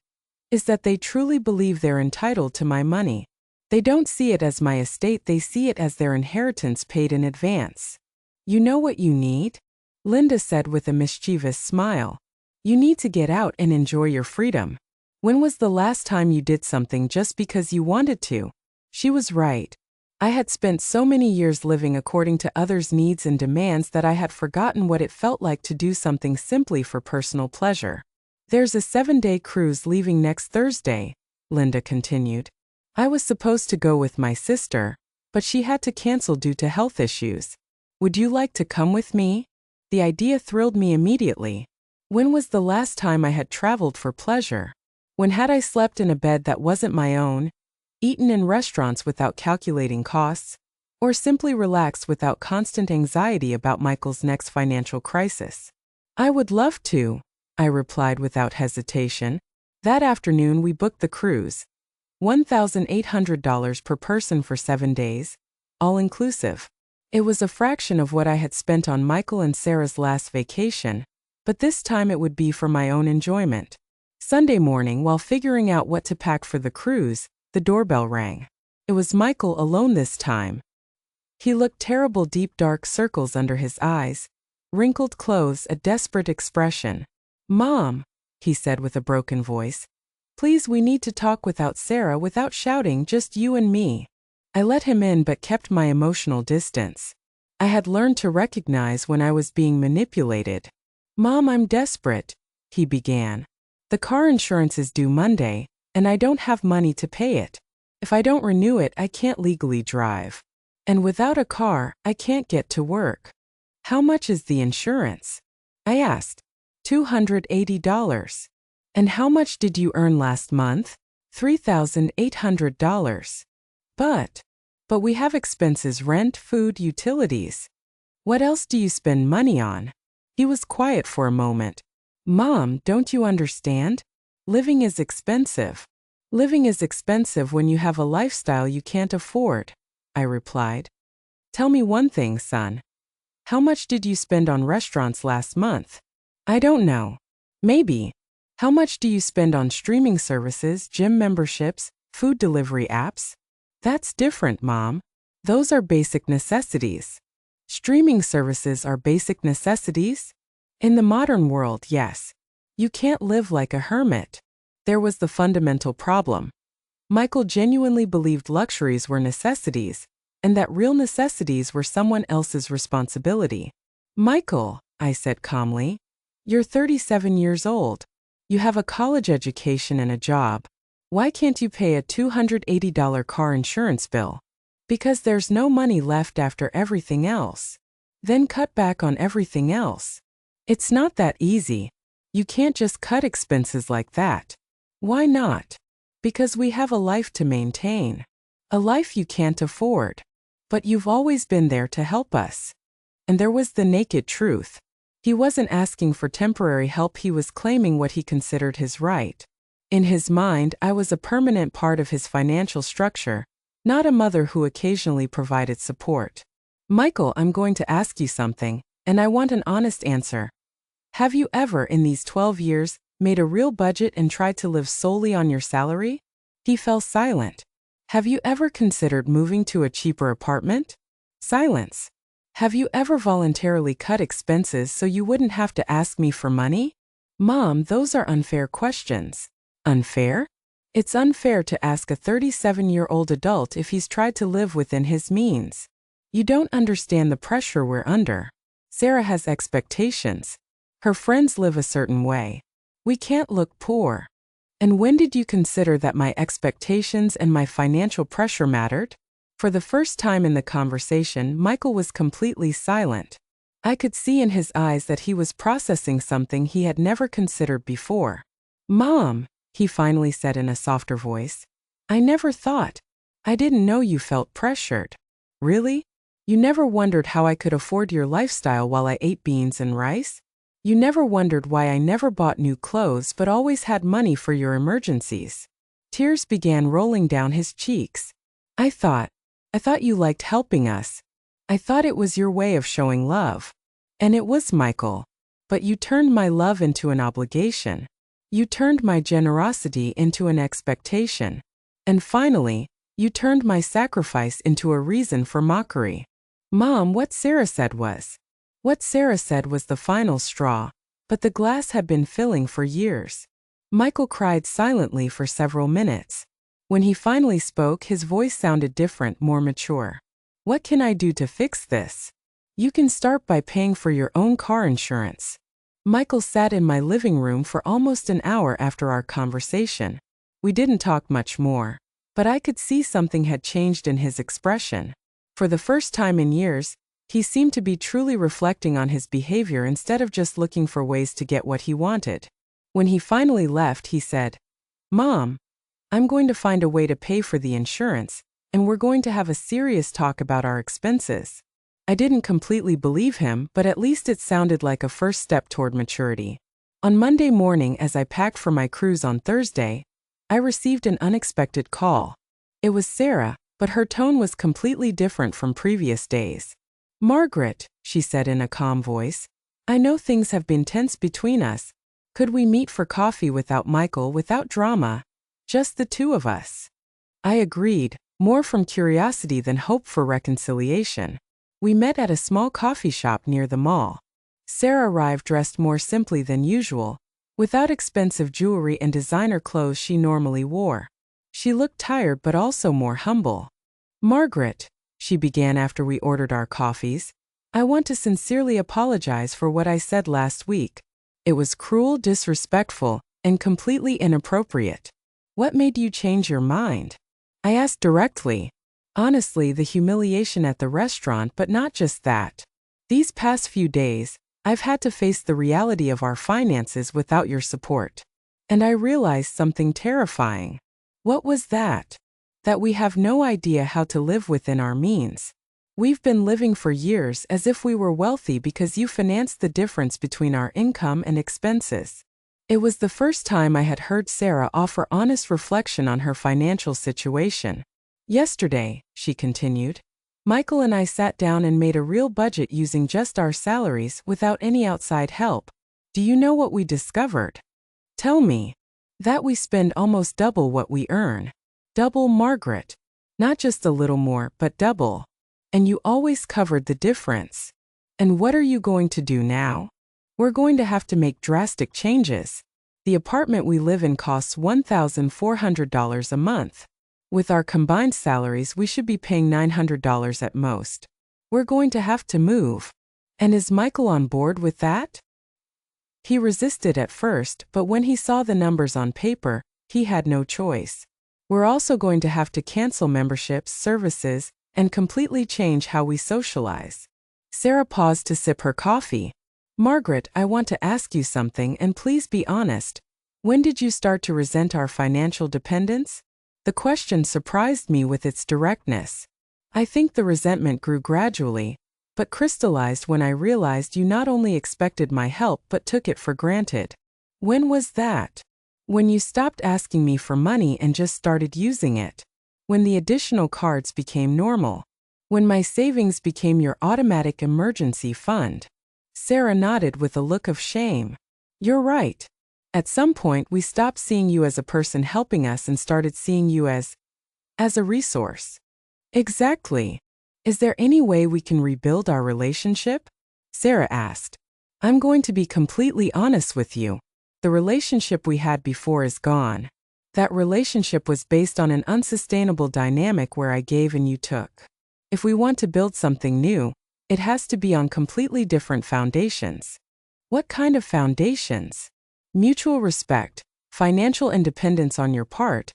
"is that they truly believe they're entitled to my money. They don't see it as my estate, they see it as their inheritance paid in advance." "You know what you need?" Linda said with a mischievous smile. "You need to get out and enjoy your freedom. When was the last time you did something just because you wanted to?" She was right. I had spent so many years living according to others' needs and demands that I had forgotten what it felt like to do something simply for personal pleasure. "There's a 7-day cruise leaving next Thursday," Linda continued. "I was supposed to go with my sister, but she had to cancel due to health issues. Would you like to come with me?" The idea thrilled me immediately. When was the last time I had traveled for pleasure? When had I slept in a bed that wasn't my own, eaten in restaurants without calculating costs, or simply relaxed without constant anxiety about Michael's next financial crisis? "I would love to," I replied without hesitation. That afternoon we booked the cruise. $1,800 per person for 7 days, all inclusive. It was a fraction of what I had spent on Michael and Sarah's last vacation, but this time it would be for my own enjoyment. Sunday morning, while figuring out what to pack for the cruise, the doorbell rang. It was Michael alone this time. He looked terrible, deep dark circles under his eyes, wrinkled clothes, a desperate expression. "Mom," he said with a broken voice, "please, we need to talk without Sarah, without shouting, just you and me." I let him in but kept my emotional distance. I had learned to recognize when I was being manipulated. "Mom, I'm desperate," he began. "The car insurance is due Monday, and I don't have money to pay it. If I don't renew it, I can't legally drive. And without a car, I can't get to work." "How much is the insurance?" I asked. $280. "And how much did you earn last month?" $3,800. But we have expenses: rent, food, utilities. What else do you spend money on?" He was quiet for a moment. "Mom, don't you understand? Living is expensive. Living is expensive when you have a lifestyle you can't afford," I replied. "Tell me one thing, son. How much did you spend on restaurants last month?" "I don't know. Maybe." "How much do you spend on streaming services, gym memberships, food delivery apps?" "That's different, Mom. Those are basic necessities." "Streaming services are basic necessities?" "In the modern world, yes. You can't live like a hermit." There was the fundamental problem. Michael genuinely believed luxuries were necessities, and that real necessities were someone else's responsibility. "Michael," I said calmly, "you're 37 years old. You have a college education and a job. Why can't you pay a $280 car insurance bill?" "Because there's no money left after everything else." "Then cut back on everything else." "It's not that easy. You can't just cut expenses like that." "Why not?" "Because we have a life to maintain. A life you can't afford. But you've always been there to help us." And there was the naked truth. He wasn't asking for temporary help, he was claiming what he considered his right. In his mind, I was a permanent part of his financial structure, not a mother who occasionally provided support. Michael, I'm going to ask you something, and I want an honest answer. Have you ever, in these 12 years, made a real budget and tried to live solely on your salary? He fell silent. Have you ever considered moving to a cheaper apartment? Silence. Have you ever voluntarily cut expenses so you wouldn't have to ask me for money? Mom, those are unfair questions. Unfair? It's unfair to ask a 37-year-old adult if he's tried to live within his means. You don't understand the pressure we're under. Sarah has expectations. Her friends live a certain way. We can't look poor. And when did you consider that my expectations and my financial pressure mattered? For the first time in the conversation, Michael was completely silent. I could see in his eyes that he was processing something he had never considered before. Mom, he finally said in a softer voice, I never thought. I didn't know you felt pressured. Really? You never wondered how I could afford your lifestyle while I ate beans and rice? You never wondered why I never bought new clothes but always had money for your emergencies? Tears began rolling down his cheeks. I thought you liked helping us. I thought it was your way of showing love. And it was, Michael. But you turned my love into an obligation. You turned my generosity into an expectation. And finally, you turned my sacrifice into a reason for mockery. Mom, what Sarah said was the final straw, but the glass had been filling for years. Michael cried silently for several minutes. When he finally spoke, his voice sounded different, more mature. What can I do to fix this? You can start by paying for your own car insurance. Michael sat in my living room for almost an hour after our conversation. We didn't talk much more, but I could see something had changed in his expression. For the first time in years, he seemed to be truly reflecting on his behavior instead of just looking for ways to get what he wanted. When he finally left, he said, Mom, I'm going to find a way to pay for the insurance, and we're going to have a serious talk about our expenses. I didn't completely believe him, but at least it sounded like a first step toward maturity. On Monday morning, as I packed for my cruise on Thursday, I received an unexpected call. It was Sarah, but her tone was completely different from previous days. Margaret, she said in a calm voice, I know things have been tense between us. Could we meet for coffee without Michael, without drama? Just the two of us. I agreed, more from curiosity than hope for reconciliation. We met at a small coffee shop near the mall. Sarah arrived dressed more simply than usual, without expensive jewelry and designer clothes she normally wore. She looked tired but also more humble. Margaret, she began after we ordered our coffees, I want to sincerely apologize for what I said last week. It was cruel, disrespectful, and completely inappropriate. What made you change your mind? I asked directly. Honestly, the humiliation at the restaurant, but not just that. These past few days, I've had to face the reality of our finances without your support. And I realized something terrifying. What was that? That we have no idea how to live within our means. We've been living for years as if we were wealthy because you financed the difference between our income and expenses. It was the first time I had heard Sarah offer honest reflection on her financial situation. Yesterday, she continued, Michael and I sat down and made a real budget using just our salaries without any outside help. Do you know what we discovered? Tell me. That we spend almost double what we earn. Double, Margaret. Not just a little more, but double. And you always covered the difference. And what are you going to do now? We're going to have to make drastic changes. The apartment we live in costs $1,400 a month. With our combined salaries, we should be paying $900 at most. We're going to have to move. And is Michael on board with that? He resisted at first, but when he saw the numbers on paper, he had no choice. We're also going to have to cancel memberships, services, and completely change how we socialize. Sarah paused to sip her coffee. Margaret, I want to ask you something, and please be honest. When did you start to resent our financial dependence? The question surprised me with its directness. I think the resentment grew gradually, but crystallized when I realized you not only expected my help but took it for granted. When was that? When you stopped asking me for money and just started using it. When the additional cards became normal. When my savings became your automatic emergency fund. Sarah nodded with a look of shame. You're right. At some point, we stopped seeing you as a person helping us and started seeing you as a resource. Exactly. Is there any way we can rebuild our relationship? Sarah asked. I'm going to be completely honest with you. The relationship we had before is gone. That relationship was based on an unsustainable dynamic where I gave and you took. If we want to build something new, it has to be on completely different foundations. What kind of foundations? Mutual respect, financial independence on your part,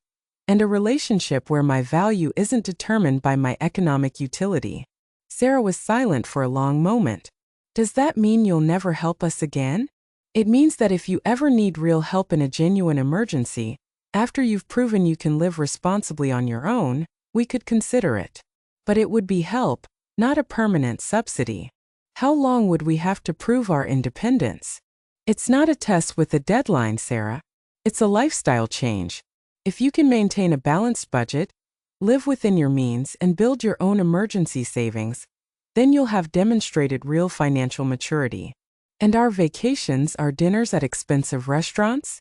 and a relationship where my value isn't determined by my economic utility. Sarah was silent for a long moment. Does that mean you'll never help us again? It means that if you ever need real help in a genuine emergency, after you've proven you can live responsibly on your own, we could consider it. But it would be help, not a permanent subsidy. How long would we have to prove our independence? It's not a test with a deadline, Sarah. It's a lifestyle change. If you can maintain a balanced budget, live within your means, and build your own emergency savings, then you'll have demonstrated real financial maturity. And our vacations, our dinners at expensive restaurants?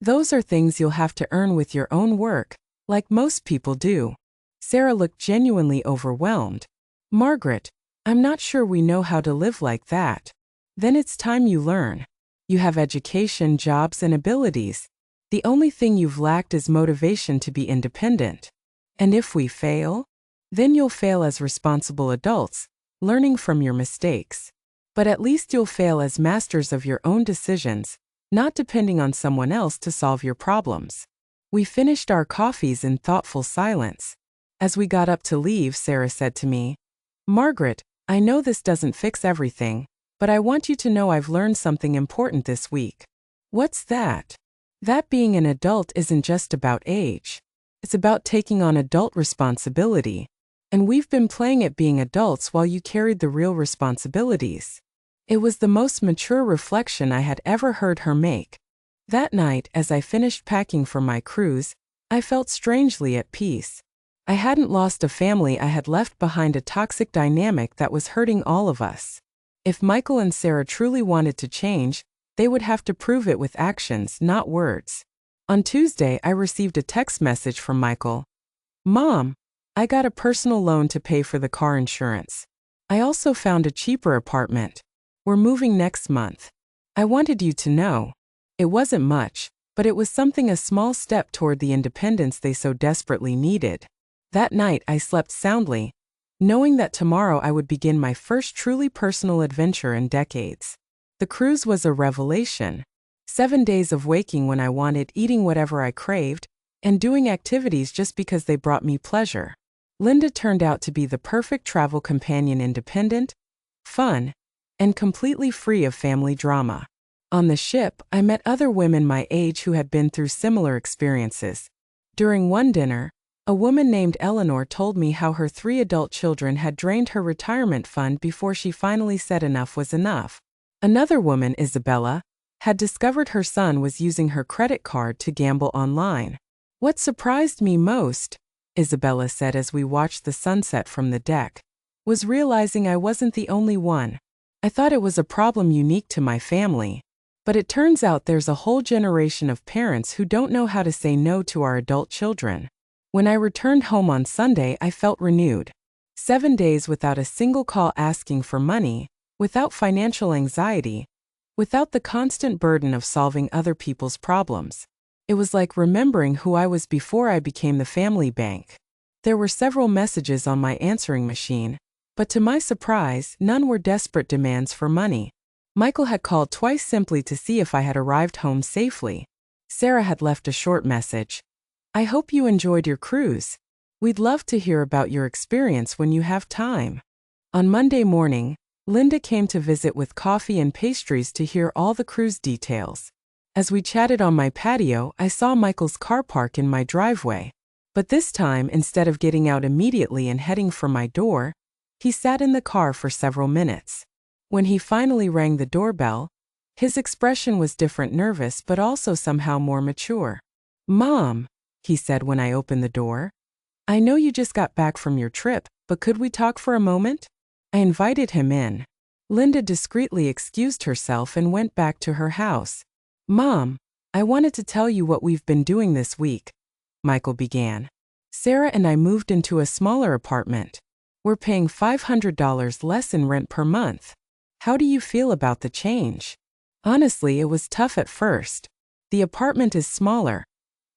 Those are things you'll have to earn with your own work, like most people do. Sarah looked genuinely overwhelmed. Margaret, I'm not sure we know how to live like that. Then it's time you learn. You have education, jobs, and abilities. The only thing you've lacked is motivation to be independent. And if we fail, then you'll fail as responsible adults, learning from your mistakes. But at least you'll fail as masters of your own decisions, not depending on someone else to solve your problems. We finished our coffees in thoughtful silence. As we got up to leave, Sarah said to me, Margaret, I know this doesn't fix everything, but I want you to know I've learned something important this week. What's that? That being an adult isn't just about age. It's about taking on adult responsibility. And we've been playing at being adults while you carried the real responsibilities. It was the most mature reflection I had ever heard her make. That night, as I finished packing for my cruise, I felt strangely at peace. I hadn't lost a family. I had left behind a toxic dynamic that was hurting all of us. If Michael and Sarah truly wanted to change, they would have to prove it with actions, not words. On Tuesday, I received a text message from Michael. Mom, I got a personal loan to pay for the car insurance. I also found a cheaper apartment. We're moving next month. I wanted you to know. It wasn't much, but it was something, a small step toward the independence they so desperately needed. That night I slept soundly, knowing that tomorrow I would begin my first truly personal adventure in decades. The cruise was a revelation. 7 days of waking when I wanted, eating whatever I craved, and doing activities just because they brought me pleasure. Linda turned out to be the perfect travel companion, independent, fun, and completely free of family drama. On the ship, I met other women my age who had been through similar experiences. During one dinner, a woman named Eleanor told me how her 3 adult children had drained her retirement fund before she finally said enough was enough. Another woman, Isabella, had discovered her son was using her credit card to gamble online. What surprised me most, Isabella said as we watched the sunset from the deck, was realizing I wasn't the only one. I thought it was a problem unique to my family. But it turns out there's a whole generation of parents who don't know how to say no to our adult children. When I returned home on Sunday, I felt renewed. 7 days without a single call asking for money, without financial anxiety, without the constant burden of solving other people's problems. It was like remembering who I was before I became the family bank. There were several messages on my answering machine, but to my surprise, none were desperate demands for money. Michael had called twice simply to see if I had arrived home safely. Sarah had left a short message. I hope you enjoyed your cruise. We'd love to hear about your experience when you have time. On Monday morning, Linda came to visit with coffee and pastries to hear all the cruise details. As we chatted on my patio, I saw Michael's car park in my driveway. But this time, instead of getting out immediately and heading for my door, he sat in the car for several minutes. When he finally rang the doorbell, his expression was different, nervous but also somehow more mature. Mom, he said when I opened the door, I know you just got back from your trip, but could we talk for a moment? I invited him in. Linda discreetly excused herself and went back to her house. Mom, I wanted to tell you what we've been doing this week, Michael began. Sarah and I moved into a smaller apartment. We're paying $500 less in rent per month. How do you feel about the change? Honestly, it was tough at first. The apartment is smaller,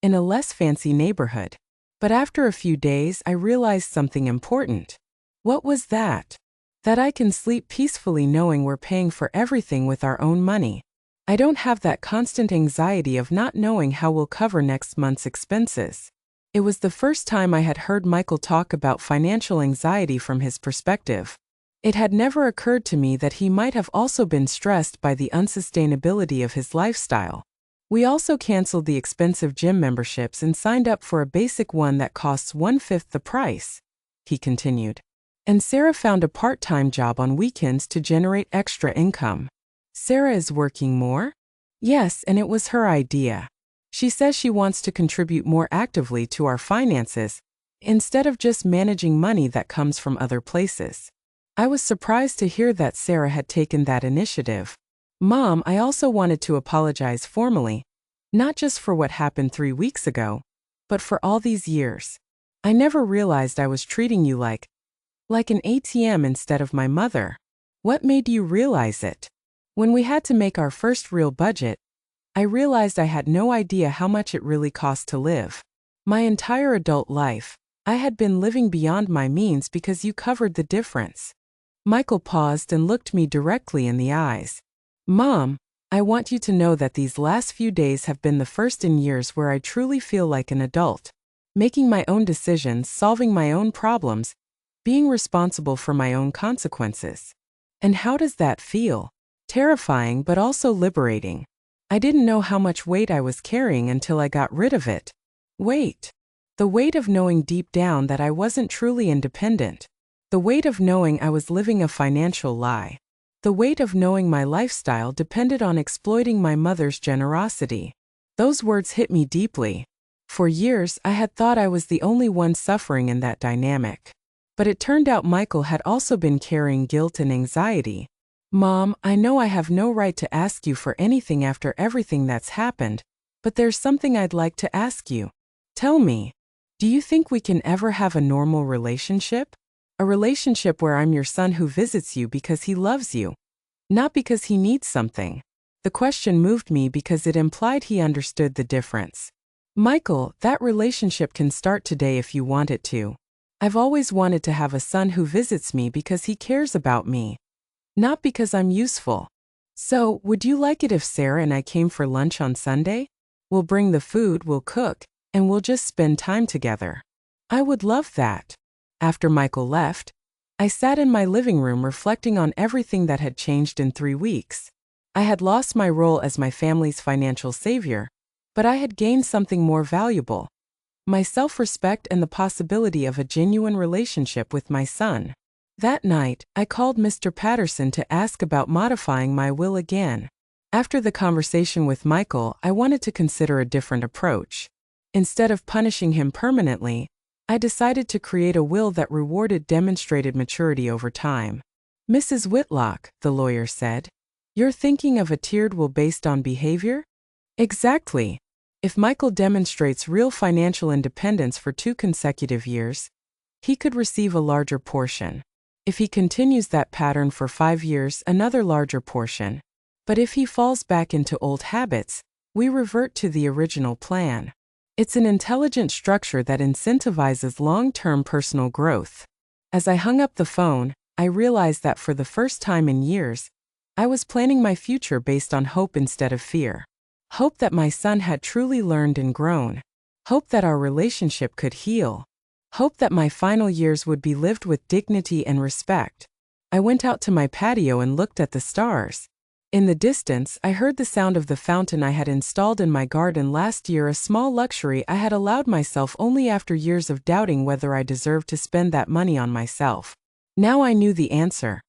in a less fancy neighborhood. But after a few days, I realized something important. What was that? That I can sleep peacefully knowing we're paying for everything with our own money. I don't have that constant anxiety of not knowing how we'll cover next month's expenses. It was the first time I had heard Michael talk about financial anxiety from his perspective. It had never occurred to me that he might have also been stressed by the unsustainability of his lifestyle. We also canceled the expensive gym memberships and signed up for a basic one that costs 1/5 the price, he continued. And Sarah found a part-time job on weekends to generate extra income. Sarah is working more? Yes, and it was her idea. She says she wants to contribute more actively to our finances, instead of just managing money that comes from other places. I was surprised to hear that Sarah had taken that initiative. Mom, I also wanted to apologize formally, not just for what happened 3 weeks ago, but for all these years. I never realized I was treating you like an ATM instead of my mother. What made you realize it? When we had to make our first real budget, I realized I had no idea how much it really cost to live. My entire adult life, I had been living beyond my means because you covered the difference. Michael paused and looked me directly in the eyes. Mom, I want you to know that these last few days have been the first in years where I truly feel like an adult. Making my own decisions, solving my own problems, being responsible for my own consequences. And how does that feel? Terrifying but also liberating. I didn't know how much weight I was carrying until I got rid of it. Weight. The weight of knowing deep down that I wasn't truly independent. The weight of knowing I was living a financial lie. The weight of knowing my lifestyle depended on exploiting my mother's generosity. Those words hit me deeply. For years, I had thought I was the only one suffering in that dynamic. But it turned out Michael had also been carrying guilt and anxiety. Mom, I know I have no right to ask you for anything after everything that's happened, but there's something I'd like to ask you. Tell me, do you think we can ever have a normal relationship? A relationship where I'm your son who visits you because he loves you, not because he needs something. The question moved me because it implied he understood the difference. Michael, that relationship can start today if you want it to. I've always wanted to have a son who visits me because he cares about me, not because I'm useful. So, would you like it if Sarah and I came for lunch on Sunday? We'll bring the food, we'll cook, and we'll just spend time together. I would love that. After Michael left, I sat in my living room reflecting on everything that had changed in 3 weeks. I had lost my role as my family's financial savior, but I had gained something more valuable: my self-respect and the possibility of a genuine relationship with my son. That night, I called Mr. Patterson to ask about modifying my will again. After the conversation with Michael, I wanted to consider a different approach. Instead of punishing him permanently, I decided to create a will that rewarded demonstrated maturity over time. Mrs. Whitlock, the lawyer said, you're thinking of a tiered will based on behavior? Exactly. If Michael demonstrates real financial independence for 2 consecutive years, he could receive a larger portion. If he continues that pattern for 5 years, another larger portion. But if he falls back into old habits, we revert to the original plan. It's an intelligent structure that incentivizes long-term personal growth. As I hung up the phone, I realized that for the first time in years, I was planning my future based on hope instead of fear. Hope that my son had truly learned and grown. Hope that our relationship could heal. Hope that my final years would be lived with dignity and respect. I went out to my patio and looked at the stars. In the distance, I heard the sound of the fountain I had installed in my garden last year, a small luxury I had allowed myself only after years of doubting whether I deserved to spend that money on myself. Now I knew the answer.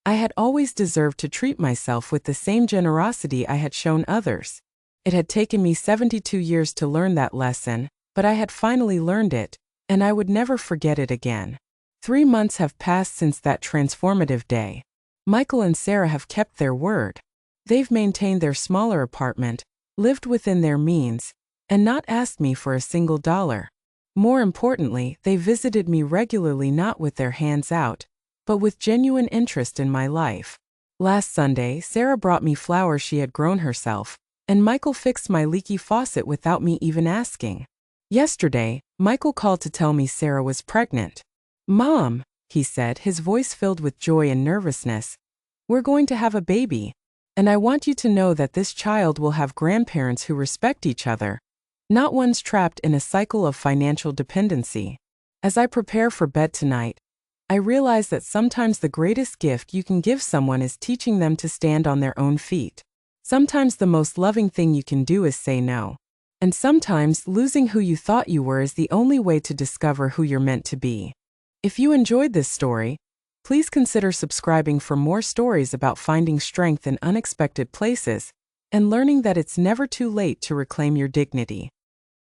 I had always deserved to treat myself with the same generosity I had shown others. It had taken me 72 years to learn that lesson, but I had finally learned it, and I would never forget it again. 3 months have passed since that transformative day. Michael and Sarah have kept their word. They've maintained their smaller apartment, lived within their means, and not asked me for a single dollar. More importantly, they visited me regularly, not with their hands out, but with genuine interest in my life. Last Sunday, Sarah brought me flowers she had grown herself, and Michael fixed my leaky faucet without me even asking. Yesterday, Michael called to tell me Sarah was pregnant. "Mom," he said, his voice filled with joy and nervousness, "we're going to have a baby. And I want you to know that this child will have grandparents who respect each other, not ones trapped in a cycle of financial dependency." As I prepare for bed tonight, I realize that sometimes the greatest gift you can give someone is teaching them to stand on their own feet. Sometimes the most loving thing you can do is say no. And sometimes losing who you thought you were is the only way to discover who you're meant to be. If you enjoyed this story, please consider subscribing for more stories about finding strength in unexpected places and learning that it's never too late to reclaim your dignity.